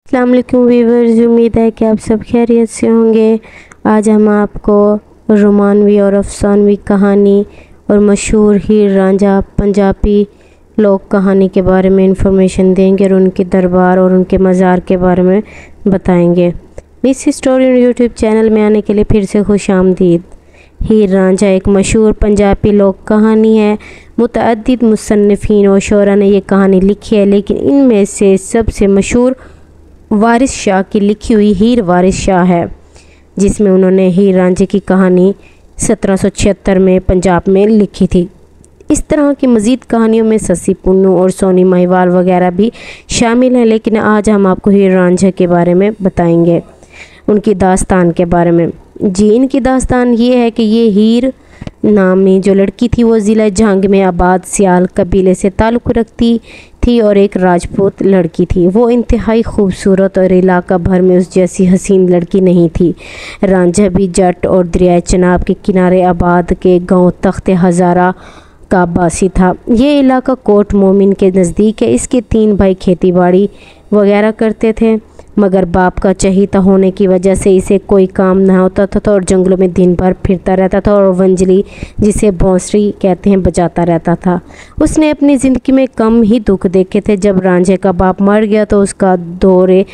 अस्सलाम वालेकुम व्यूअर्स, उम्मीद है कि आप सब खैरियत से होंगे। आज हम आपको रोमानवी और अफसानवी कहानी और मशहूर हीर रांझा पंजाबी लोक कहानी के बारे में इंफॉर्मेशन देंगे और उनके दरबार और उनके मज़ार के बारे में बताएंगे। मिस हिस्टोरियन यूट्यूब चैनल में आने के लिए फिर से खुश आमदीद। हीर रांझा एक मशहूर पंजाबी लोक कहानी है। मुतअद्दिद मुसन्निफ़ीन और शोरा ने यह कहानी लिखी है, लेकिन इनमें से सबसे मशहूर वारिस शाह की लिखी हुई हीर वारिस शाह है, जिसमें उन्होंने हीर रांझे की कहानी 1776 में पंजाब में लिखी थी। इस तरह की मज़ीद कहानियों में ससी पुन्नू और सोनी महिवाल वगैरह भी शामिल हैं, लेकिन आज हम आपको हीर रांझा के बारे में बताएंगे, उनकी दास्तान के बारे में। जी, इनकी दास्तान ये है कि ये हीर नामी जो लड़की थी वो ज़िला जंग में आबाद सियाल कबीले से ताल्लुक़ रखती थी और एक राजपूत लड़की थी। वो इंतहाई खूबसूरत और इलाका भर में उस जैसी हसीन लड़की नहीं थी। रांझा भी जट और दरिया चनाब के किनारे आबाद के गांव तख्त हज़ारा का बासी था। ये इलाका कोट मोमिन के नज़दीक है। इसके 3 भाई खेती बाड़ी वगैरह करते थे, मगर बाप का चहीता होने की वजह से इसे कोई काम ना होता था और जंगलों में दिन भर फिरता रहता था और वंजली, जिसे बांसुरी कहते हैं, बजाता रहता था। उसने अपनी ज़िंदगी में कम ही दुख देखे थे। जब रांझे का बाप मर गया तो उसका दौरे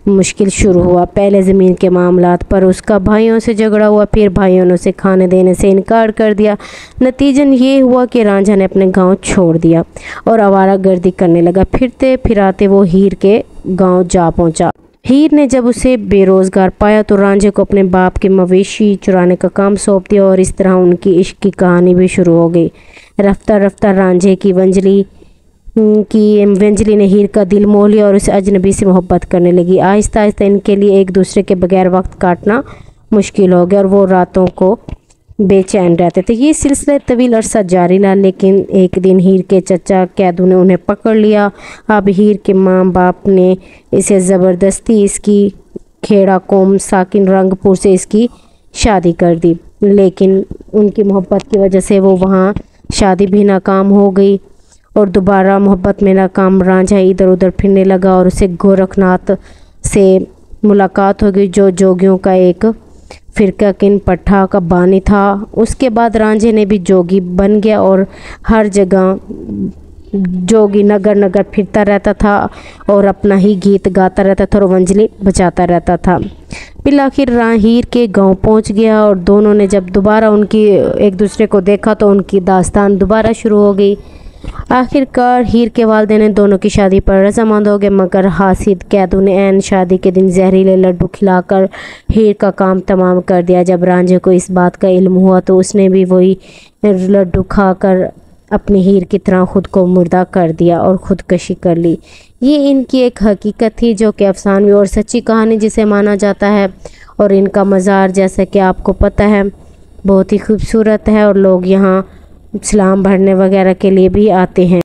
मुश्किल शुरू हुआ। पहले ज़मीन के मामलात पर उसका भाइयों से झगड़ा हुआ, फिर भाइयों ने उसे खाने देने से इनकार कर दिया। नतीजन ये हुआ कि रांझा ने अपने गांव छोड़ दिया और आवारागर्दी करने लगा। फिरते फिराते वो हीर के गांव जा पहुंचा। हीर ने जब उसे बेरोज़गार पाया तो रांझे को अपने बाप के मवेशी चुराने का काम सौंप दिया और इस तरह उनकी इश्क की कहानी भी शुरू हो गई। रफ्ता रफ्ता रांझे की वंजली ने हीर का दिल मोह लिया और उस अजनबी से मोहब्बत करने लगी। आहिस्ता आहिस्ता इनके लिए एक दूसरे के बगैर वक्त काटना मुश्किल हो गया और वो रातों को बेचैन रहते थे। ये सिलसिला तवील अरसा जारी रहा, लेकिन एक दिन हीर के चचा कैदू ने उन्हें पकड़ लिया। अब हीर के माँ बाप ने इसे ज़बरदस्ती इसकी खेड़ा कौम साकिन रंगपुर से इसकी शादी कर दी, लेकिन उनकी मोहब्बत की वजह से वो वहाँ शादी भी नाकाम हो गई और दोबारा मोहब्बत में नाकाम रांझा इधर उधर फिरने लगा और उसे गोरखनाथ से मुलाकात हो गई, जो जोगियों का एक फ़िरका किन पट्ठा का बानी था। उसके बाद रांझे ने भी जोगी बन गया और हर जगह जोगी नगर नगर फिरता रहता था और अपना ही गीत गाता रहता था और वंजली बजाता रहता था। फिर आखिर हीर के गांव पहुंच गया और दोनों ने जब दोबारा उनकी एक दूसरे को देखा तो उनकी दास्तान दोबारा शुरू हो गई। आखिरकार हीर के वालिदैन ने दोनों की शादी पर रजामंद हो गए, मगर हासिद कैदू ने ऐन शादी के दिन जहरीले लड्डू खिलाकर हीर का काम तमाम कर दिया। जब रांझे को इस बात का इल्म हुआ तो उसने भी वही लड्डू खाकर अपनी हीर की तरह खुद को मुर्दा कर दिया और ख़ुदकशी कर ली। ये इनकी एक हकीकत थी जो कि अफसानवी और सच्ची कहानी जिसे माना जाता है। और इनका मज़ार, जैसा कि आपको पता है, बहुत ही खूबसूरत है और लोग यहाँ सलाम भरने वगैरह के लिए भी आते हैं।